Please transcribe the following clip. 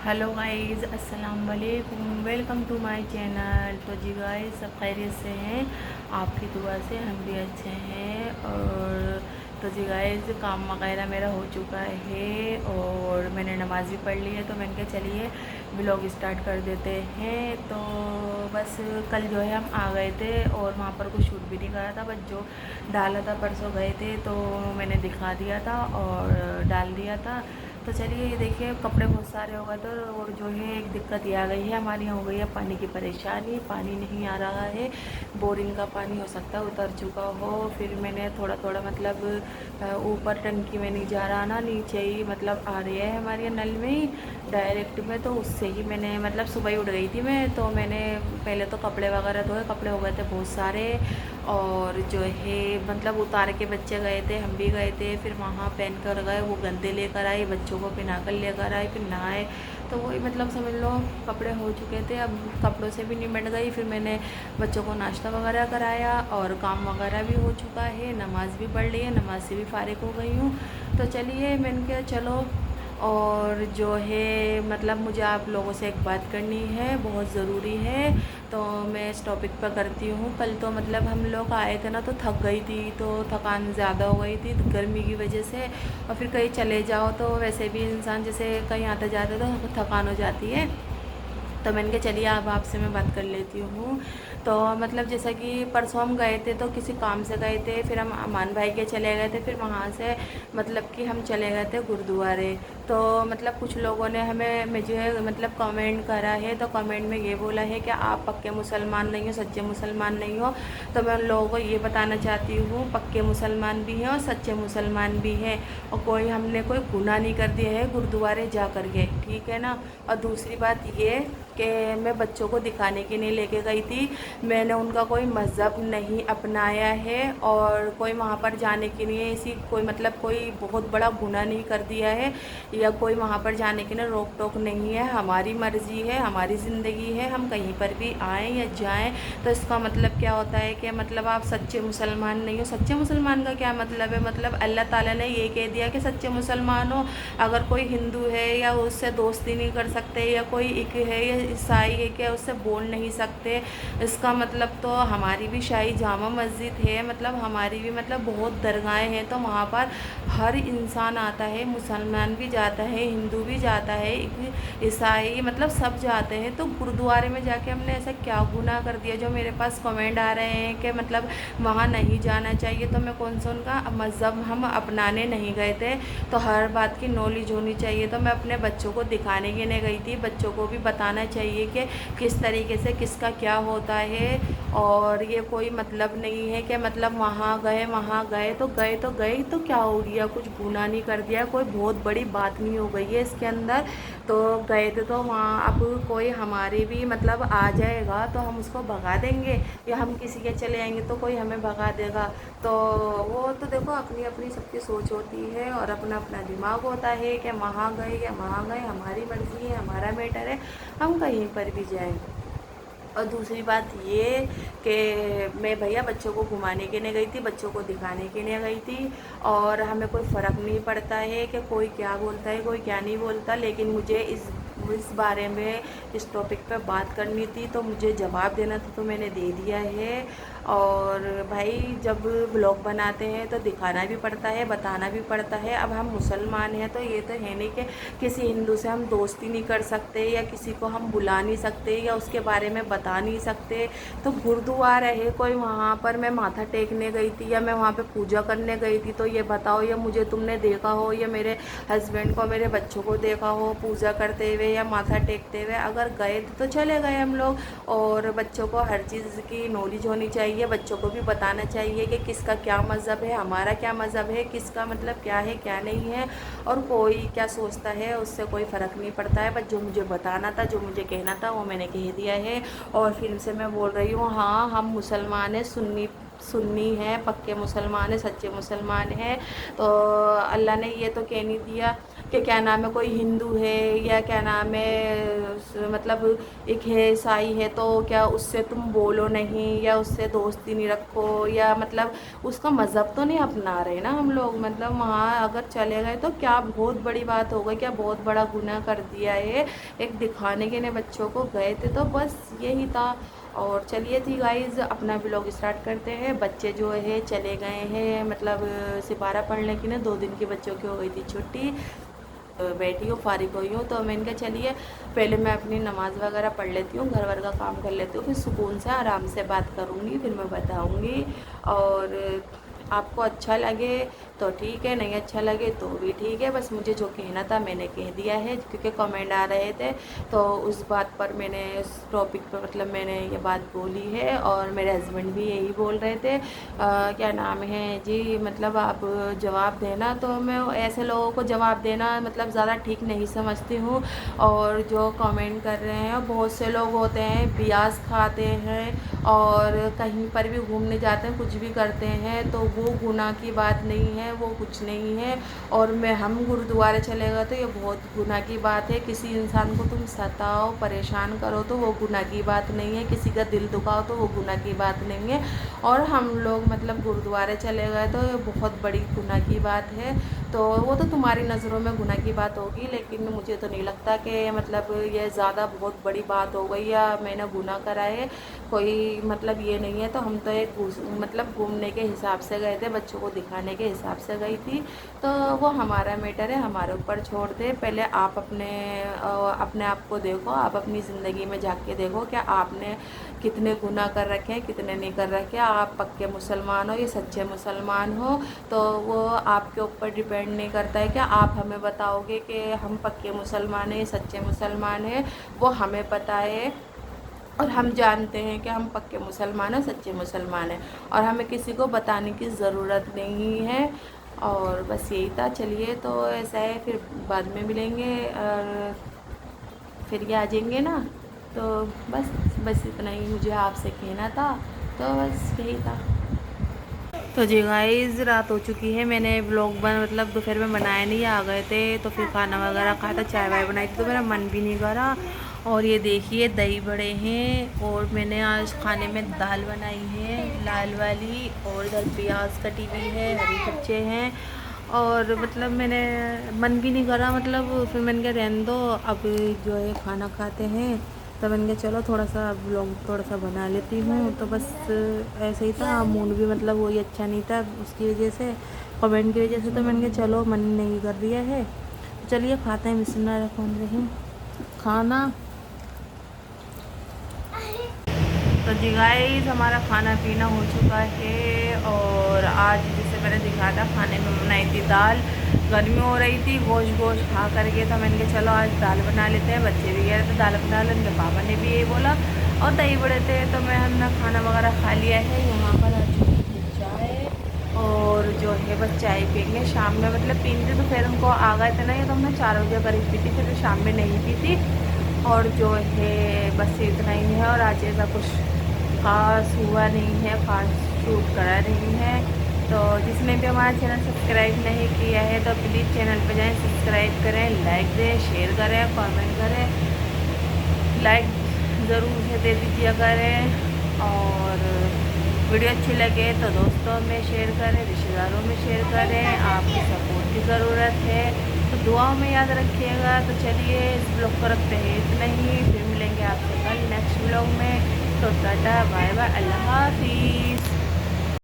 Hello guys, अस्सलाम वालेकुम। Welcome to my channel. तो जी गाइस, सब खैरियत से हैं? आपकी दुआ से हम भी अच्छे हैं। और तो जी गाइस, काम वगैरह मेरा हो चुका है और मैंने नमाज़ भी पढ़ ली है। तो मैंने कहा चलिए व्लॉग स्टार्ट कर देते हैं। तो बस कल जो है हम आ गए थे और वहाँ पर कुछ शूट भी नहीं करा था, बस जो डाला था परसों गए थे तो मैंने दिखा दिया था और डाल दिया था। तो चलिए, ये देखिए कपड़े बहुत सारे हो गए थे और जो है एक दिक्कत ये आ गई है, हमारे यहाँ हो गई है पानी की परेशानी। पानी नहीं आ रहा है, बोरिंग का पानी हो सकता है उतर चुका हो। फिर मैंने थोड़ा थोड़ा मतलब ऊपर टंकी में नहीं जा रहा ना, नीचे ही मतलब आ रही है हमारे यहाँ नल में ही डायरेक्ट में। तो उससे ही मैंने मतलब सुबह ही उठ गई थी मैं, तो मैंने पहले तो कपड़े वगैरह धोए। कपड़े हो गए थे बहुत सारे और जो है मतलब उतार के बच्चे गए थे, हम भी गए थे। फिर वहाँ पहन कर गए, वो गंदे लेकर आए, बच्चों को पहना कर लेकर आए, फिर नहाए। तो वही मतलब समझ लो कपड़े हो चुके थे, अब कपड़ों से भी निमट गई। फिर मैंने बच्चों को नाश्ता वगैरह कराया और काम वगैरह भी हो चुका है, नमाज़ भी पढ़ ली है, नमाज से भी फ़ारिग हो गई हूँ। तो चलिए, मैंने कहा चलो। और जो है मतलब मुझे आप लोगों से एक बात करनी है, बहुत ज़रूरी है। तो मैं इस टॉपिक पर करती हूँ। कल तो मतलब हम लोग आए थे ना, तो थक गई थी, तो थकान ज़्यादा हो गई थी गर्मी की वजह से। और फिर कहीं चले जाओ तो वैसे भी इंसान जैसे कहीं आते जाते तो थकान हो जाती है। तो मैंने कहा चलिए अब आपसे मैं बात कर लेती हूँ। तो मतलब जैसा कि परसों हम गए थे तो किसी काम से गए थे, फिर हम अमान भाई के चले गए थे। फिर वहाँ से मतलब कि हम चले गए थे गुरुद्वारे। तो मतलब कुछ लोगों ने हमें मुझे मतलब कमेंट करा है, तो कमेंट में ये बोला है कि आप पक्के मुसलमान नहीं हो, सच्चे मुसलमान नहीं हो। तो मैं उन लोगों को ये बताना चाहती हूँ, पक्के मुसलमान भी हैं और सच्चे मुसलमान भी हैं। और कोई हमने कोई गुनाह नहीं कर दिया है गुरुद्वारे जा कर के, ठीक है ना। और दूसरी बात ये कि मैं बच्चों को दिखाने के लिए लेके गई थी, मैंने उनका कोई मज़हब नहीं अपनाया है और कोई वहाँ पर जाने के लिए ऐसी कोई मतलब कोई बहुत बड़ा गुनाह नहीं कर दिया है, या कोई वहाँ पर जाने के लिए रोक टोक नहीं है। हमारी मर्ज़ी है, हमारी ज़िंदगी है, हम कहीं पर भी आएँ या जाएँ। तो इसका मतलब क्या होता है कि मतलब आप सच्चे मुसलमान नहीं हो। सच्चे मुसलमान का क्या मतलब है? मतलब अल्लाह ताला ने ये कह दिया कि सच्चे मुसलमान हो। अगर कोई हिंदू है या उससे दोस्ती नहीं कर सकते, या कोई एक है या ईसाई है क्या उससे बोल नहीं सकते। इसका मतलब तो हमारी भी शाही जामा मस्जिद है, मतलब हमारी भी मतलब बहुत दरगाहें हैं, तो वहाँ पर हर इंसान आता है, मुसलमान भी जाता है, हिंदू भी जाता है, ईसाई मतलब सब जाते हैं। तो गुरुद्वारे में जाके हमने ऐसा क्या गुनाह कर दिया जो मेरे पास कमेंट आ रहे हैं कि मतलब वहाँ नहीं जाना चाहिए। तो मैं कौन सा उनका मज़हब हम अपनाने नहीं गए थे। तो हर बात की नॉलेज होनी चाहिए। तो मैं अपने बच्चों को दिखाने के लिए गई थी, बच्चों को भी बताना चाहिए कि किस तरीके से किसका क्या होता है। और ये कोई मतलब नहीं है कि मतलब वहाँ गए तो गए तो गए तो क्या हो गया, कुछ गुनाह नहीं कर दिया, कोई बहुत बड़ी बात नहीं हो गई है इसके अंदर। तो गए थे तो वहाँ अब कोई हमारे भी मतलब आ जाएगा तो हम उसको भगा देंगे, या हम किसी के चले आएंगे तो कोई हमें भगा देगा। तो वो तो देखो अपनी अपनी सबकी सोच होती है और अपना अपना दिमाग होता है कि वहाँ गए या वहाँ गए, हमारी मर्ज़ी है, हमारा मैटर है, हम कहीं पर भी जाएं। और दूसरी बात ये कि मैं भैया बच्चों को घुमाने के लिए गई थी, बच्चों को दिखाने के लिए गई थी। और हमें कोई फ़र्क नहीं पड़ता है कि कोई क्या बोलता है कोई क्या नहीं बोलता, लेकिन मुझे इस बारे में इस टॉपिक पे बात करनी थी, तो मुझे जवाब देना था, तो मैंने दे दिया है। और भाई जब ब्लॉग बनाते हैं तो दिखाना भी पड़ता है, बताना भी पड़ता है। अब हम मुसलमान हैं तो ये तो है नहीं कि किसी हिंदू से हम दोस्ती नहीं कर सकते, या किसी को हम बुला नहीं सकते, या उसके बारे में बता नहीं सकते। तो गुरुद्वारा है कोई, वहाँ पर मैं माथा टेकने गई थी या मैं वहाँ पे पूजा करने गई थी, तो ये बताओ, या मुझे तुमने देखा हो या मेरे हस्बैंड को मेरे बच्चों को देखा हो पूजा करते हुए या माथा टेकते हुए? अगर गए थे तो चले गए हम लोग। और बच्चों को हर चीज़ की नॉलेज होनी चाहिए, बच्चों को भी बताना चाहिए कि किसका क्या मज़हब है, हमारा क्या मज़हब है, किसका मतलब क्या है क्या नहीं है। और कोई क्या सोचता है उससे कोई फ़र्क नहीं पड़ता है, बस जो मुझे बताना था, जो मुझे कहना था वो मैंने कह दिया है। और फिर से मैं बोल रही हूँ, हाँ हम मुसलमान हैं, सुन्नी सुन्नी हैं, पक्के मुसलमान हैं, सच्चे मुसलमान हैं। तो अल्लाह ने ये तो कह नहीं दिया कि क्या नाम है कोई हिंदू है या क्या नाम है मतलब एक है ईसाई है तो क्या उससे तुम बोलो नहीं या उससे दोस्ती नहीं रखो, या मतलब उसका मज़हब तो नहीं अपना रहे ना हम लोग। मतलब वहाँ अगर चले गए तो क्या बहुत बड़ी बात हो गई, क्या बहुत बड़ा गुनाह कर दिया है। एक दिखाने के लिए बच्चों को गए थे, तो बस यही था। और चलिए थी गाइज़, अपना ब्लॉग स्टार्ट करते हैं। बच्चे जो है चले गए हैं, मतलब सिपारा पढ़ने की ना 2 दिन की बच्चों की हो गई थी छुट्टी। बैठी हूँ, फारिग हुई हूँ, तो मैंने कहा चलिए पहले मैं अपनी नमाज़ वगैरह पढ़ लेती हूँ, घर वर का काम कर लेती हूँ, फिर सुकून से आराम से बात करूँगी, फिर मैं बताऊँगी। और आपको अच्छा लगे तो ठीक है, नहीं अच्छा लगे तो भी ठीक है। बस मुझे जो कहना था मैंने कह दिया है, क्योंकि कमेंट आ रहे थे तो उस बात पर मैंने उस टॉपिक पर मतलब मैंने ये बात बोली है। और मेरे हस्बैंड भी यही बोल रहे थे क्या नाम है जी, मतलब आप जवाब देना। तो मैं ऐसे लोगों को जवाब देना मतलब ज़्यादा ठीक नहीं समझती हूँ। और जो कमेंट कर रहे हैं, बहुत से लोग होते हैं बियाज खाते हैं और कहीं पर भी घूमने जाते हैं, कुछ भी करते हैं, तो वो गुनाह की बात नहीं है, वो कुछ नहीं है। और मैं हम गुरुद्वारे चले गए तो ये बहुत गुनाह की बात है। किसी इंसान को तुम सताओ, परेशान करो तो वो गुनाह की बात नहीं है, किसी का दिल दुखाओ तो वो गुनाह की बात नहीं है। और हम लोग मतलब गुरुद्वारे चले गए तो ये बहुत बड़ी गुनाह की बात है। तो वो तो तुम्हारी नज़रों में गुनाह की बात होगी, लेकिन मुझे तो नहीं लगता कि मतलब ये ज़्यादा बहुत बड़ी बात हो गई या मैंने गुनाह करा है, कोई मतलब ये नहीं है। तो हम तो एक मतलब घूमने के हिसाब से गए थे, बच्चों को दिखाने के हिसाब से गई थी, तो वो हमारा मैटर है, हमारे ऊपर छोड़ दे। पहले आप अपने आप को देखो, आप अपनी ज़िंदगी में जाके देखो क्या आपने कितने गुनाह कर रखे हैं, कितने नहीं कर रखे। आप पक्के मुसलमान हो या सच्चे मुसलमान हो तो वो आपके ऊपर डिपेंड नहीं करता है। क्या आप हमें बताओगे कि हम पक्के मुसलमान हैं, सच्चे मुसलमान हैं, वो हमें पता है। और हम जानते हैं कि हम पक्के मुसलमान हैं, सच्चे मुसलमान हैं, और हमें किसी को बताने की ज़रूरत नहीं है। और बस यही था। चलिए तो ऐसा है, फिर बाद में मिलेंगे और फिर ये आ जाएंगे ना। तो बस इतना ही मुझे आपसे कहना था, तो बस यही था। तो जी गाइस, रात हो चुकी है। मैंने ब्लॉग मतलब दोपहर में बनाया नहीं, आ गए थे तो फिर खाना वगैरह खाया था, चाय वाय बनाई थी, तो मेरा मन भी नहीं करा। और ये देखिए दही बड़े हैं, और मैंने आज खाने में दाल बनाई है लाल वाली, और इधर प्याज कटी हुई है, हरी मिर्चें हैं। और मतलब मैंने मन भी नहीं करा, मतलब फिर मैंने कहा रहने दो, अब जो है खाना खाते हैं। तो मैंने कहा चलो थोड़ा सा व्लॉग थोड़ा सा बना लेती हूँ। तो बस ऐसे ही था, मूड भी मतलब वही अच्छा नहीं था उसकी वजह से, कमेंट की वजह से। तो मैंने कहा चलो मन नहीं कर दिया है, तो चलिए खाते हैं। बिस्मिल्लाहिर्रहमानिर्रहीम खाना। तो जी गाइस, हमारा खाना पीना हो चुका है। और आज जैसे मैंने दिखाया था खाने में बनाई थी दाल। गर्मी हो रही थी, गोश्त खा करके, तो मैंने कहा चलो आज दाल बना लेते हैं। बच्चे भी कह रहे थे दाल बना लो, उनके पापा ने भी यही बोला, और दही बड़े थे। तो मैं हमने खाना वगैरह खा लिया है। यहाँ पर आ चुकी है चाय, और जो है बस चाय पियेंगे शाम में, मतलब पीनी थी तो फिर उनको आ गए थे ना, ये तो हमने 4 बजे करीब पी थी, फिर शाम में नहीं पी थी। और जो है बस इतना ही है। और आज ऐसा कुछ खास हुआ नहीं है, फास्ट शूट करा नहीं है। तो जिसने भी हमारा चैनल सब्सक्राइब नहीं किया है तो प्लीज़ चैनल पर जाएं, सब्सक्राइब करें, लाइक दें, शेयर करें, कमेंट करें। लाइक ज़रूर से दे दीजिए करें। और वीडियो अच्छी लगे तो दोस्तों में शेयर करें, रिश्तेदारों में शेयर करें। आपकी सपोर्ट की ज़रूरत है, तो दुआओं में याद रखिएगा। तो चलिए इस ब्लॉग को रखते हैं इतना ही, फिर मिलेंगे आपसे कल नेक्स्ट ब्लॉग में। तो टाटा बाय बाय, अल्लाह हाफिज़।